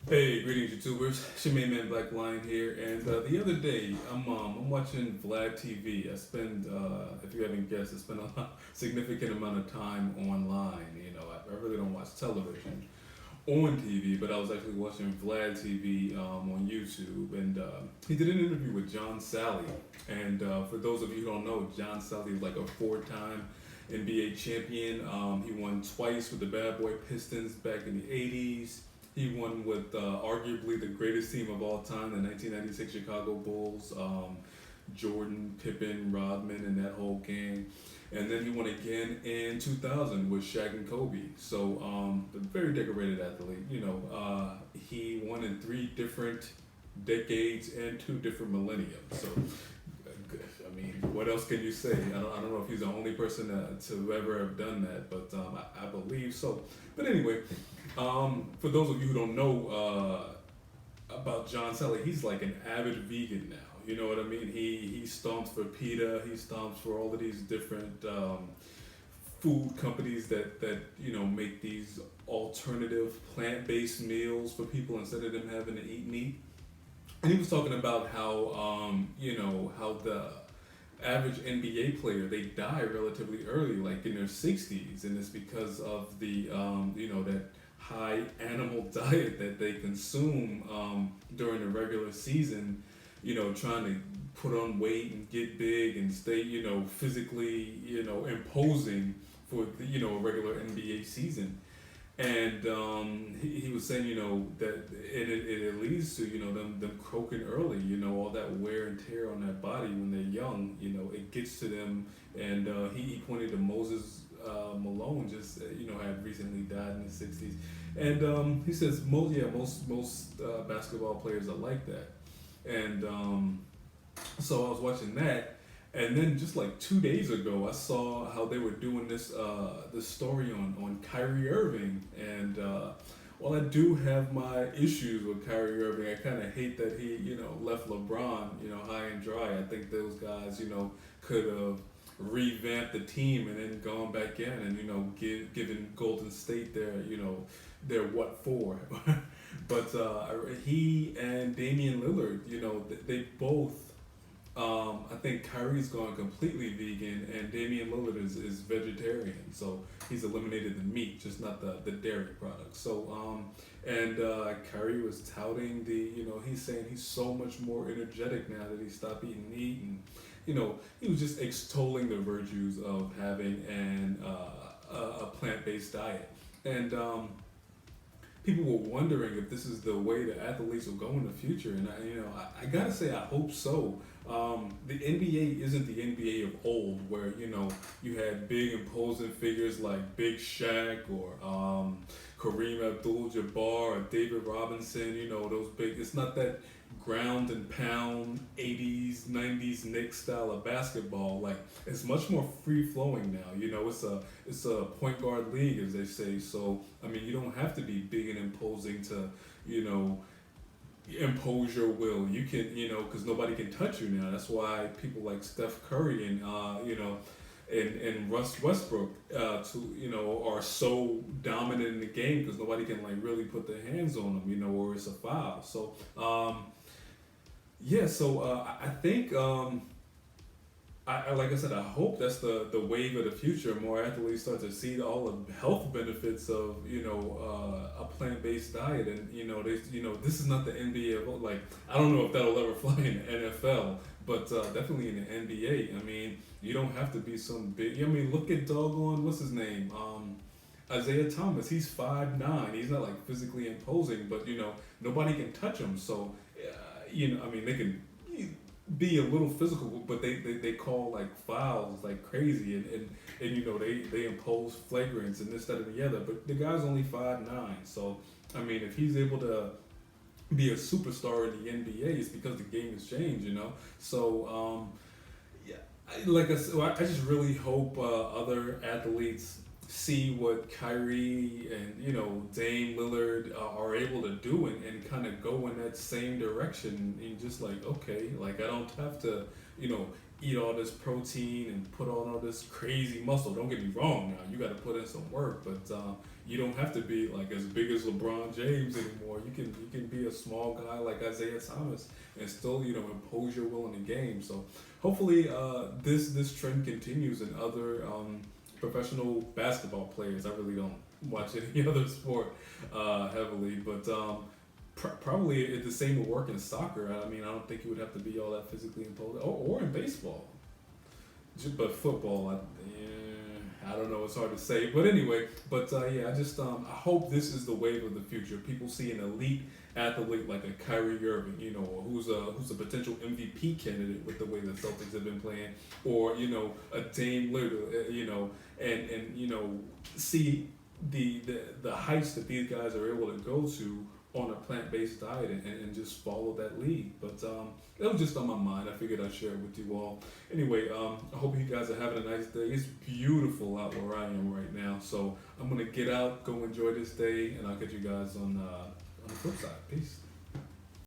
Hey, greetings, YouTubers. It's your main man Black Lion here, and the other day I'm watching Vlad TV. I spend, if you haven't guessed, I spend significant amount of time online. I really don't watch television on TV, but I was actually watching Vlad TV on YouTube, and he did an interview with John Salley. And for those of you who don't know, John Salley is like a four-time NBA champion. He won twice with the Bad Boy Pistons back in the '80s. He won with arguably the greatest team of all time, the 1996 Chicago Bulls. Jordan, Pippen, Rodman, and that whole gang. And then he won again in 2000 with Shaq and Kobe. So, a very decorated athlete. He won in three different decades and two different millennia. So, I mean, what else can you say? I don't know if he's the only person to ever have done that, but I believe so. But anyway, for those of you who don't know about John Salley, he's like an avid vegan now. You know what I mean? He stomps for PETA. He stomps for all of these different food companies that make these alternative plant-based meals for people instead of them having to eat meat. And he was talking about how how the average NBA player, they die relatively early, like in their 60s, and it's because of the that high animal diet that they consume during the regular season. Trying to put on weight and get big and stay physically imposing for a regular NBA season. And he was saying, that it leads to, them croaking early, all that wear and tear on that body when they're young, it gets to them. And he pointed to Moses Malone, just, had recently died in the 60s. And he says, most basketball players are like that. And so I was watching that. And then just like 2 days ago, I saw how they were doing this story on Kyrie Irving, and while I do have my issues with Kyrie Irving, I kind of hate that he left LeBron high and dry. I think those guys could have revamped the team and then gone back in and given Golden State their what for. But he and Damian Lillard, they both I think Kyrie's gone completely vegan, and Damian Lillard is vegetarian. So he's eliminated the meat, just not the dairy products. So and Kyrie was touting he's saying he's so much more energetic now that he stopped eating meat, and he was just extolling the virtues of having a plant based diet. And people were wondering if this is the way the athletes will go in the future, and I gotta say I hope so. The NBA isn't the NBA of old, where you had big imposing figures like Big Shaq or Kareem Abdul-Jabbar or David Robinson. Those big. It's not that ground and pound '80s '90s Knicks style of basketball. Like, it's much more free flowing now. It's a point guard league, as they say. So I mean, you don't have to be big and imposing to you know impose your will. You can, because nobody can touch you now. That's why people like Steph Curry and and Russ Westbrook are so dominant in the game because nobody can like really put their hands on them, or it's a foul. So yeah, so I think like I said, I hope that's the wave of the future. More athletes start to see all the health benefits of a plant based diet, and this is not the NBA. Like, I don't know if that'll ever fly in the NFL, but definitely in the NBA. I mean, you don't have to be some big. I mean, look at doggone what's his name, Isaiah Thomas. He's 5'9". He's not like physically imposing, but nobody can touch him. So I mean, they can be a little physical, but they call like fouls like crazy, and they impose flagrants and this, that, and the other. But the guy's only 5'9". So I mean, if he's able to be a superstar in the NBA, it's because the game has changed. So yeah, like I said, I just really hope other athletes see what Kyrie and Dame Lillard are able to do, and kind of go in that same direction, and just like, okay, like I don't have to you know eat all this protein and put on all this crazy muscle. Don't get me wrong, now you got to put in some work, but you don't have to be like as big as LeBron James anymore. You can be a small guy like Isaiah Thomas and still impose your will in the game. So hopefully this trend continues in other professional basketball players. I really don't watch any other sport heavily, but probably the same would work in soccer. I mean, I don't think you would have to be all that physically imposed, or in baseball. But football, I don't know. It's hard to say. But anyway, but yeah, I hope this is the wave of the future. People see an elite athlete like a Kyrie Irving, who's a potential MVP candidate with the way the Celtics have been playing, or a Dame Lillard, and see the heights that these guys are able to go to on a plant-based diet, and just follow that lead. But it was just on my mind. I figured I'd share it with you all. Anyway, I hope you guys are having a nice day. It's beautiful out where I am right now, so I'm gonna get out, go enjoy this day, and I'll catch you guys on the flip side. Peace.